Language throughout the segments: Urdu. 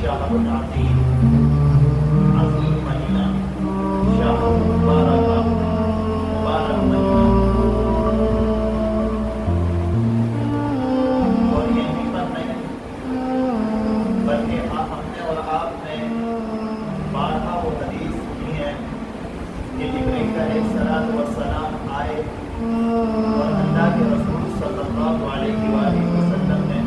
شهر عظیم مہینہ، شہر مبارک مہینہ، اور یہی پر نہیں بلکہ ہم نے اور آپ نے بارہا وہ حدیث سنی ہے کہ جبرائیل علیہ الصلوۃ والسلام آئے اور اللہ کے رسول صلی اللہ علیہ وآلہ وسلم نے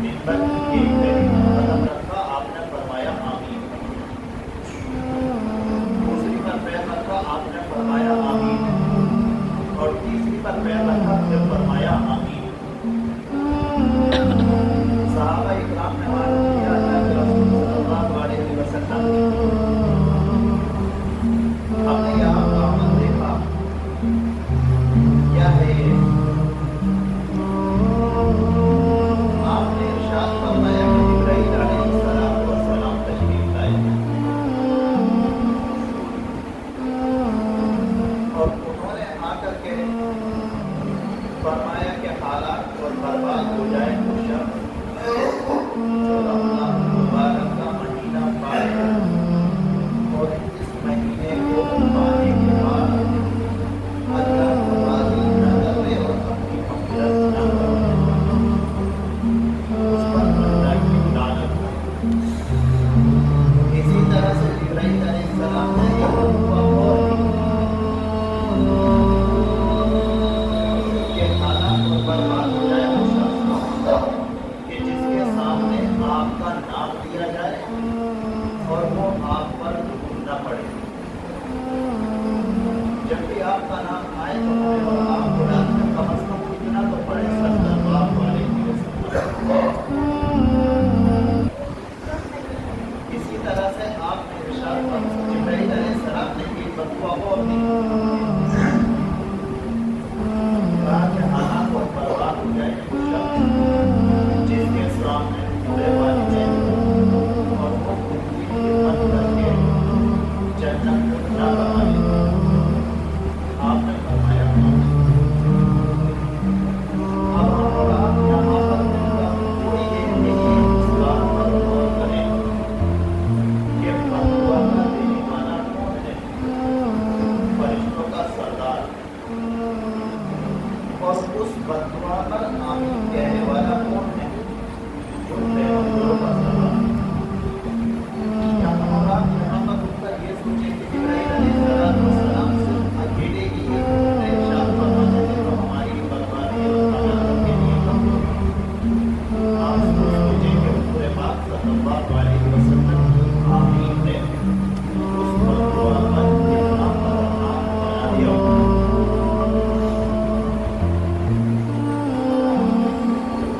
منبر کی قدم رکھا، آپ نے فرمایا آمین، دوسری پر پیر رکھا، آپ نے فرمایا آمین، اور تیسری پر پیر رکھا، پھر فرمایا آمین۔ صحابہ اکرام نے معلوم کیا اللہ کے رسول صلی اللہ علیہ وسلم، ہم نے یہاں کا عمل دیکھا، کیا ہے یہ؟ آپ نے ارشاد فرمایا کہ جبرائیل علیہ السلام تشریف لائے اور انہوں نے آ کر کے فرمایا کہ حالات اور برباد ہو جائے تو شخص جو رمضان مبارک کا مہینہ پائے اور اس مہینے کو پانے کے بعد اللہ کو راضی نہ کرے اور اپنی مغفرت نہ کرے، اس پر اللہ کی لعنت ہے۔ اسی طرح سے جبرائیل علیہ السلام نے ایک خطبہ اور کہ حالات اور برباد ہو جائے وہ شخص کہ جس کے سامنے آپ کا نام لیا جائے اور وہ آپ پر ضرور نہ پڑے۔ جب بھی آپ کا نام آئے تو ہمیں اور آپ کو رات میں کم از کم اتنا تو پڑے صلی اللہ علیہ وسلم۔ اسی طرح سے آپ نے ارشاد فرمایا، جبرائیل علیہ السلام نے ایک فتویٰ اور دی، کہا کہ حالات اور برباد ہو جائے وہ شخص جس کے سامنے بڑے والدین اور وہ ان کی خدمت کر کے جنت نہ کمائے۔ آپ نے فرمایا اب ہم اور آپ یہاں پر کوئی ایک اس بات پر غور کریں کہ فتویٰ کا دینے والا کون ہے؟ فرشتوں کا سردار، اور اس فتویٰ پر آمین کہنے والا کون ہے؟ فرشتوں کا سردار۔ کیا ہم اور آپ یہاں پر اٹھ کر یہ سوچیں کہ جبرائیل علیہ السلام صرف اکیلے ہی ارشاد فرماتے تھے تو ہماری بربادی اور ہلاکت کے لیے کمزور ہے؟ آپ سوچیں کہ حضور پاک صلی اللہ علیہ وسلم آمین نے اس فتویٰ پر کتنا خطرناک بنا دیا ہوگا۔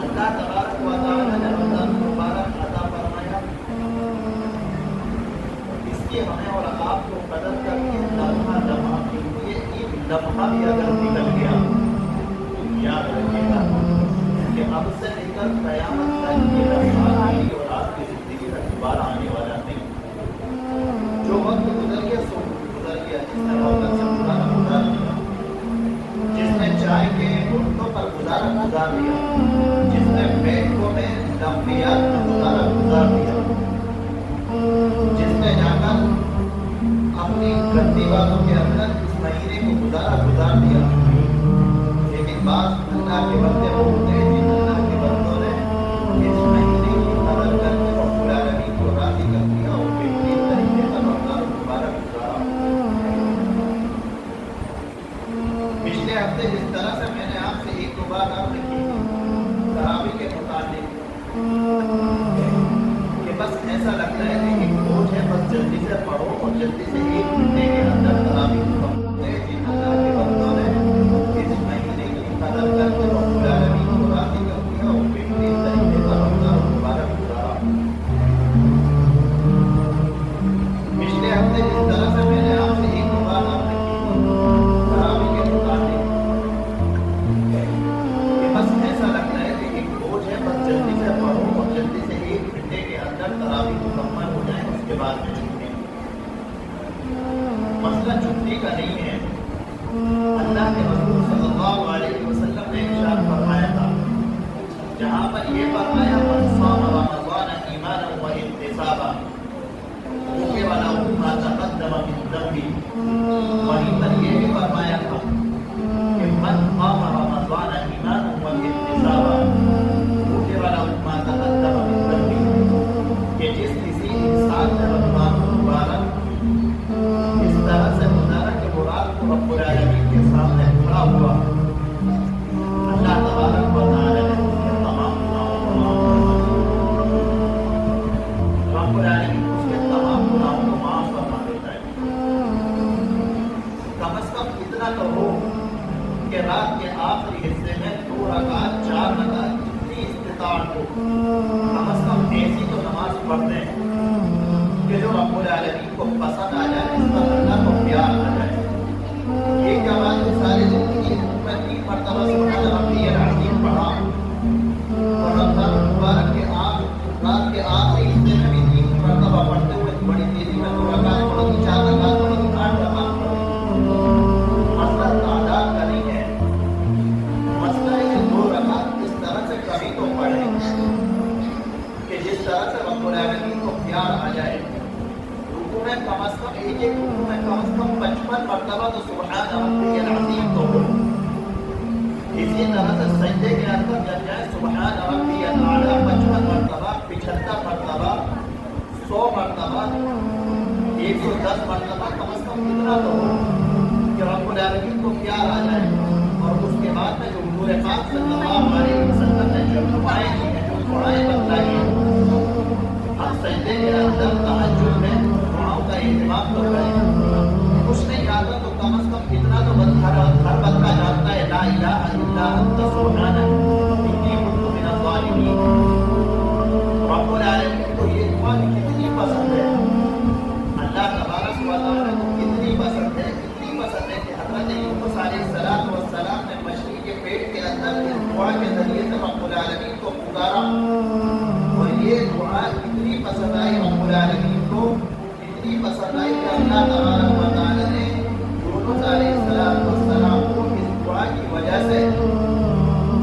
اللہ تبارک و تعالیٰ نے رمضان مبارک عطا فرمایا، اس کی ہمیں اور آپ کو قدر کر کے لمحہ لمحہ کے لیے ایک لمحہ بھی اگر نکل گیا تو یاد رکھیے گا کہ اب سے لے کر قیامت تک یہ لمحہ میری اور آپ کی زندگی کا دوبارہ آنے والا نہیں۔ جو وقت گزر گیا سو گزر گیا، جس نے وقت سے گزارا گزار دیا، جس نے چائے کے گھنٹوں پر گزارا گزار دیا، جس نے بیٹھوں میں لمحیات میں گزارا گزار دیا، جس نے جا کر اپنی گندی باتوں کے اندر اس مہینے کو گزارا گزار دیا۔ لیکن بعض اللہ کے بندے وہ ہوتے ہیں جن اللہ کے بندوں نے اس مہینے کی قدر کر کے رب العالمین کو راضی کر دیا اور بہترین طریقے پر رمضان مبارک گزارا۔ پچھلے ہفتے جس طرح سے میں نے آپ سے ایک دو بات آپ نے کی تراویح کے متعلق کہ بس ایسا لگتا ہے کہ ایک بوجھ ہے، بس جلدی سے پڑھو اور جلدی سے ایک گھنٹے کے اندر تراویح ختم ہو جائے۔ جن اللہ کے بندوں نے اس مہینے کی قدر کر کے رب العالمین کو راضی کر دیا اور بہترین طریقے پر رمضان مبارک گزارا۔ پچھلے ہفتے جس طرح سے میں نے آپ سے ایک دو بات آپ نے کی تراویح کے متعلق کہ بس ایسا لگتا ہے کہ ایک بوجھ ہے، بس جلدی سے پڑھو اور جلدی سے ایک گھنٹے کے اندر تراویح مکمل ہو جائے، اس کے بعد میں چھٹی۔ مسئلہ چھٹی کا نہیں ہے، اللہ کے رسول صلی اللہ علیہ وسلم نے ارشاد فرمایا تھا، جہاں پر یہ فرمایا من صام رمضان ایمانا واحتسابا حسابا غفر له ما تقدم من ذنبه. وہیں پر یہ بھی فرمایا تھا کہ من قام رمضان ایمانا واحتسابا غفر له ما تقدم من ذنبه، کہ جس کسی انسان نے رمضان مبارک اس طرح سے گزارا کہ وہ رات کو رب العالمین کے سامنے کھڑا ہوا، اللہ تبارک و تعالی نے اس کے تمام گناہوں کو معاف کر دیا. رب العالمین اس کے تمام گناہوں کو معاف فرما دیتا ہے. کم از کم اتنا تو ہو کہ رات کے آخری حصے میں 2 رکعت 4 رکعت جتنی استطاعت ہو کم از کم ایسی تو نماز پڑھتے ہیں کہ جو رب العالمین کو پسند آ جائے، اس پر اللہ کو پیار آ جائے. ایک کے بعد ساری زندگی میں 3 مرتبہ سبحان ربی العظیم پڑھا، اور رمضان مبارک کے رات کے آخری حصے میں بھی 3 مرتبہ پڑھتے ہوئے بڑی تیزی میں 2 رکعت پڑھی، 4 رکعت پڑھی، 8 رکعت پڑھی. مسئلہ تعداد کا نہیں ہے، مسئلہ ہے کہ 2 رکعت اس طرح سے کبھی تو پڑھیں کہ جس طرح سے رب العالمین کو پیار آ جائے. رکوع میں کم از کم ایک رکوع میں کم از کم 55 مرتبہ تو سبحان ربی العظیم تو ہو. اسی طرح سے سجدے کے اندر جب جائے سبحان ربی الاعلیٰ 55 مرتبہ، 75 مرتبہ، 100 مرتبہ، 110 مرتبہ، کم از کم اتنا تو ہو کہ رب العالمین کو پیار آ جائے. اور اس کے بعد میں جو حضور پاک صلی اللہ علیہ وسلم نے جو دعائیں کی ہیں، جو دعائیں بتلائی ہیں، ہم سجدے کے اندر تہجد میں دعاؤں کا اہتمام تو کریں. کچھ نہیں آتا تو کم از کم اتنا تو ہر بندہ جانتا ہے لا الہ الا انت سبحانک انی کنت من الظالمین. رب العالمین کو یہ دعا کتنی پسند ہے، اللہ تبارک و تعالیٰ کو کتنی پسند ہے کہ حضرت یونس علیہ السلام نے مچھلی کے پیٹ کے اندر اس دعا کے ذریعے سے رب العالمین کو پکارا، اور یہ دعا اتنی پسند آئی رب العالمین کو، اتنی پسند آئی کہ اللہ تبارک و تعالیٰ نے یونس علیہ السلام کو اس دعا کی وجہ سے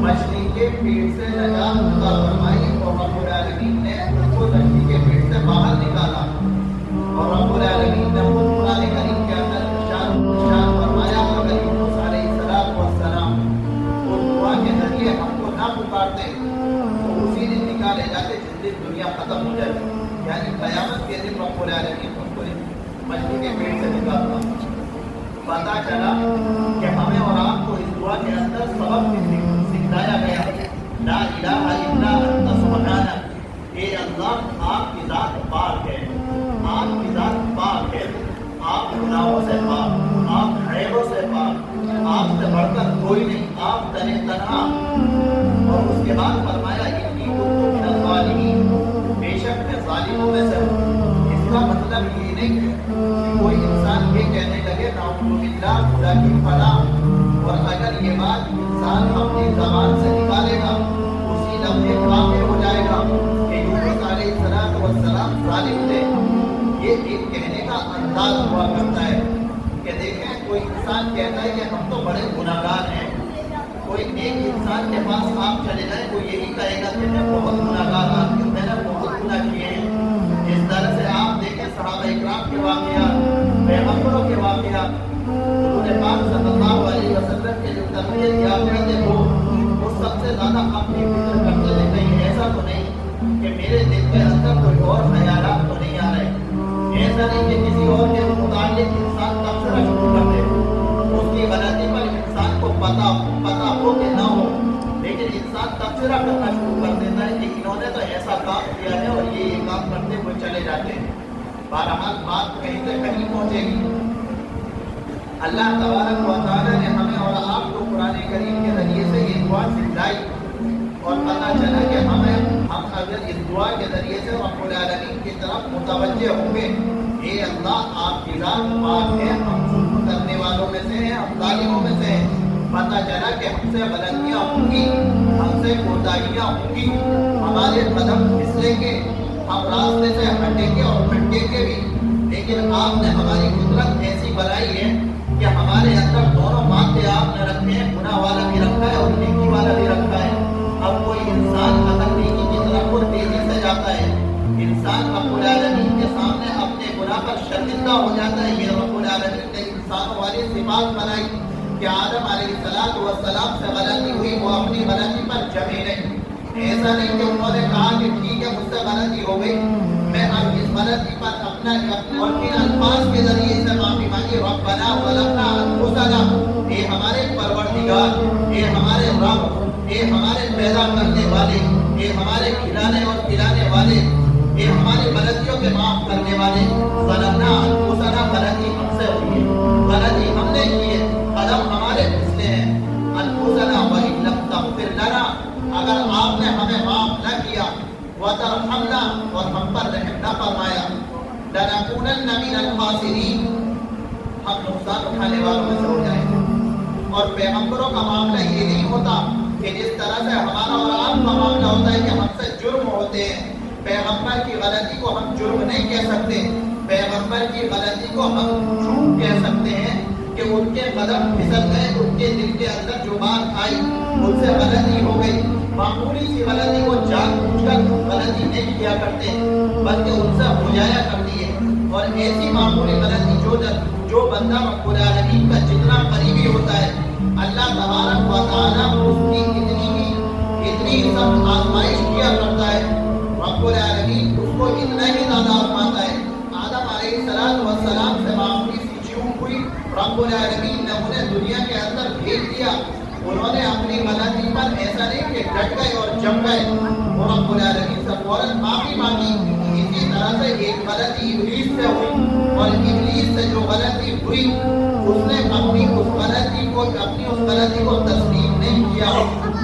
مچھلی کے پیٹ سے نجات عطا فرمائی، اور رب العالمین نے اس کو مچھلی کے پیٹ سے باہر نکالا. اور رب العالمین نے خود قرآن کریم کے اندر ارشاد فرمایا اگر یونس علیہ السلام اس دعا کے ذریعے ہم کو نہ پکارتے تو اسی دن نکالے جاتے جس دن دنیا ختم ہو جائے، یعنی قیامت کے دن رب العالمین ان کو مچھلی کے پیٹ سے نکالتا. پتا چلا کہ ہمیں اور آپ کو اس دعا کے اندر سبق سکھلایا گیا لا الہ الا انت سبحانک. اے اللہ آپ کی ذات پاک ہے، آپ کی ذات پاک ہے، آپ گناہوں سے پاک، آپ عیبوں سے پاک، آپ سے بڑھ کر کوئی نہیں، آپ تنہا. اور اس کے بعد فرمایا انی کنت من الظالمین، بے شک میں ظالموں میں سے ہوں. اس کا مطلب یہ نہیں کہ کوئی انسان یہ کہنے لگے نعوذ باللہ خدا کی پناہ، اور اگر یہ بات انسان اپنی زبان سے نکالے گا اسی لمحے واقع ہو جائے گا کہ یونس علیہ السلام ظالم تھے. یہ ایک کہنے کا انداز ہوا کرتا ہے کہ دیکھیں کوئی انسان کہتا ہے کہ ہم تو بڑے گناہگار ہیں. کوئی ایک انسان کے پاس آپ چلے جائیں وہ یہی کہے گا کہ میں بہت گناہگار آدمی ہوں، میں نے بہت گناہ کیے ہیں. اس طرح سے آپ دیکھیں صحابہ اکرام کے واقعات، پیغمبروں کے واقعات، حضور پاک صلی اللہ علیہ وسلم کے جو تربیت یافتہ تھے وہ سب سے زیادہ اپنی فکر کرتے تھے کہیں ایسا تو نہیں کہ میرے دل کے اندر کوئی اور خیالات تو نہیں آ رہے. ایسا نہیں کہ کسی اور کے متعلق انسان تبصرہ شروع کر دے، اس کی غلطی پر انسان کو پتہ ہو کہ نہ ہو، لیکن انسان تبصرہ کرنا شروع کر دیتا ہے کہ انہوں نے تو ایسا کام کیا ہے اور یہ کام کرتے ہوئے چلے جاتے ہیں. بہرحال بات کہیں سے کہیں پہنچے گی. اللہ تبارک و تعالیٰ نے ہمیں اور آپ کو قرآن کریم کے ذریعے سے یہ دعا سکھلائی، اور پتہ چلا کہ ہم اگر اس دعا کے ذریعے سے رب العالمین کی طرف متوجہ ہوں گے اے اللہ آپ کی ذات پاک ہے، ہم ظلم کرنے والوں میں سے ہیں، ہم ظالموں میں سے ہیں. پتہ چلا کہ ہم سے غلطیاں ہوں گی، ہم سے کوتاہیاں ہوں گی، ہمارے قدم پھسلیں گے، ہم راستے سے ہٹیں گے اور پھٹیں گے بھی، لیکن آپ نے ہماری قدرت ایسی بنائی ہے کہ ہمارے اندر دونوں مادے آپ نے رکھے ہیں، گناہ والا بھی رکھا ہے اور نیکی والا بھی رکھا ہے. اب کوئی انسان اگر نیکی کی طرف وہ تیزی سے جاتا ہے، انسان رب العالمین کے سامنے اپنے گناہ پر شرمندہ ہو جاتا ہے. یہ رب العالمین نے انسانوں والی صفات بنائی کہ آدم علیہ السلام سے غلطی ہوئی, وہ اپنی غلطی پر جمے نہیں. ایسا نہیں کہ انہوں نے کہا کہ ٹھیک ہے مجھ سے غلطی ہو گئی, میں اب اس غلطی پر اپنا اور ان الفاظ کے ذریعے سے معافی مانگی. ربنا ظلمنا انفسنا, اے ہمارے پروردگار, اے ہمارے رب, اے ہمارے پیدا کرنے والے, اے ہمارے کھلانے اور پلانے والے, اے ہماری غلطیوں کے معاف کرنے والے. ظلمنا انفسنا, غلطی ہم سے ہوئی ہے, غلطی ہم نے کی ہے, قدم ہمارے پھسلے ہیں. انفسنا وَإِن لَمْ تَغْفِرْ لَنَا, اگر آپ نے ہمیں معاف نہ کیا, وَتَرْحَمْنَا, اور ہم پر رحم نہ فرمایا, لَنَكُونَنَّ مِنَ الْخَاسِرِينَ, ہم نقصان اٹھانے والوں میں سے ہو جائیں گے. اور پیغمبروں کا معاملہ یہ نہیں ہوتا کہ جس طرح سے ہمارا اور آپ کا معاملہ ہوتا ہے کہ ہم سے جرم ہوتے ہیں. پیغمبر کی غلطی کو ہم جرم نہیں کہہ سکتے, پیغمبر کی غلطی کو ہم جھوٹ کہہ سکتے ہیں کہ ان کے قدم پھسل گئے, ان کے دل کے اندر جو بات آئی ان سے غلطی ہو گئی. معمولی سی غلطی کو جان بوجھ کر غلطی نہیں کیا کرتے, بلکہ ان سے ہو جایا کرتی ہے. اور ایسی معمولی غلطی جو بندہ رب العالمین کا جتنا قریبی ہوتا ہے, اللہ تبارک و تعالیٰ اس کی اتنی سب آزمائش کیا کرتا ہے. رب العالمین اس کو اتنا ہی زیادہ آزماتا ہے. آدم علیہ السلام سے معمولی سی چوک ہوئی, رب العالمین نے انہیں دنیا کے اندر بھیج دیا. انہوں نے اپنی غلطی پر ایسا نہیں کہ ڈٹ گئے اور جم گئے, وہ رب العالمین سے فوراً معافی مانگی. اسی طرح سے ایک غلطی ابلیس سے ہوئی, اور ابلیس سے جو غلطی ہوئی اس نے اپنی اس غلطی کو تسلیم نہیں کیا,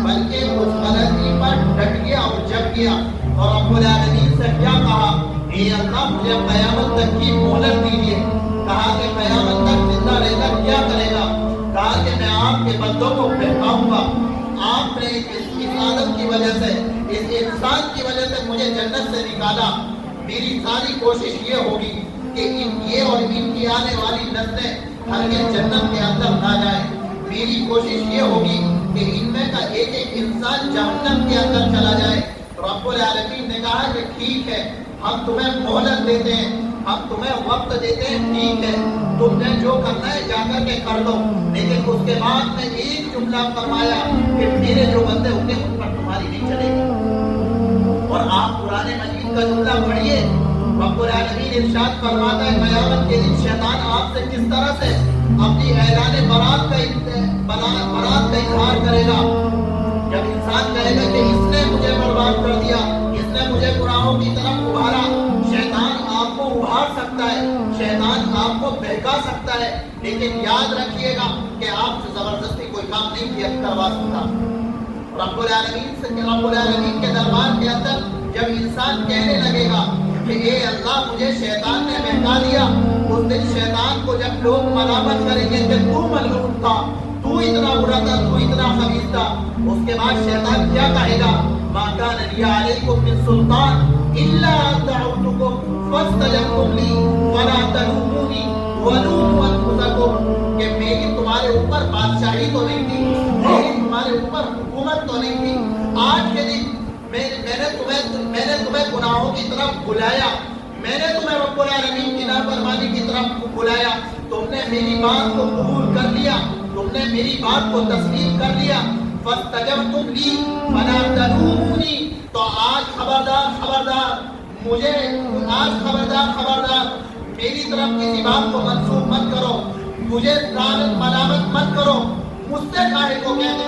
بلکہ اس غلطی پر ڈٹ گیا اور جم گیا. اور رب العالمین سے کیا کہا, اے اللہ مجھے قیامت تک کی مہلت دیجیے. کہا کہ قیامت تک زندہ رہ کر کیا کرے گا, کہا کہ میں آپ کے بندوں کو بہکاؤں گا. آپ نے اس عادت کی وجہ سے, اس انسان کی وجہ سے مجھے جنت سے نکالا. میری ساری کوشش یہ ہوگی کہ یہ اور ان کی آنے والی نسلیں ہرگز جنت کے اندر نہ جائیں. میری کوشش یہ ہوگی کہ ان میں کا ایک ایک انسان جہنم کے اندر چلا جائے. رب العالمین نے کہا کہ ٹھیک ہے, ہم تمہیں مہلت دیتے ہیں, ہم تمہیں وقت دیتے ہیں, ٹھیک ہے تم نے جو کرنا ہے جا کر کے کر لو. لیکن اس کے بعد میں ایک جملہ فرمایا کہ میرے جو بندے ہوں گے ان پر تمہاری نہیں چلے گی. اور آپ قرآن مجید کا جملہ پڑھیے, رب العالمین ارشاد فرماتا ہے قیامت کے دن شیطان آپ سے کس طرح سے اپنی اعلان برات کا اظہار کرے گا. جب انسان کہے گا کہ اس نے مجھے برباد کر دیا, اس نے مجھے گناہوں کی طرف ابھارا. شیطان آپ کو ابھار سکتا ہے, شیطان آپ کو بہکا سکتا ہے, لیکن یاد رکھیے گا کہ آپ سے زبردستی کوئی کام نہیں کروا سکتا. رب العالمین کے دربار کے اندر جب انسان کہنے لگے گا کہ اے اللہ مجھے شیطان نے بہکا دیا, اس دن شیطان کو جب لوگ ملامت کریں گے کہ تو ملعون تھا, تو اتنا برا تھا, تو اتنا خبیث تھا, اس کے بعد شیطان کیا کہے گا, ما کان لی علیکم من سلطان الا ان دعوتکم فاستجبتم لی ولا تلومونی ولوموا انفسکم, کہ میری تمہارے اوپر بادشاہی تو نہیں تھی, میری تمہارے اوپر حکومت تو نہیں تھی. آج کے دن میں نے تمہیں گناہوں کی طرف بلایا, میں نے تمہیں رب العالمین کی نافرمانی کی طرف بلایا, تم نے میری بات کو قبول کر لیا, تم نے میری بات کو تسلیم کر لیا. فاستجبتم لی فلا تلومونی, تو آج خبردار مجھے خبردار میری طرف کسی بات کو منسوخ مت کرو, مجھے ملامت مت کرو, مجھ سے کاہے کو کہتے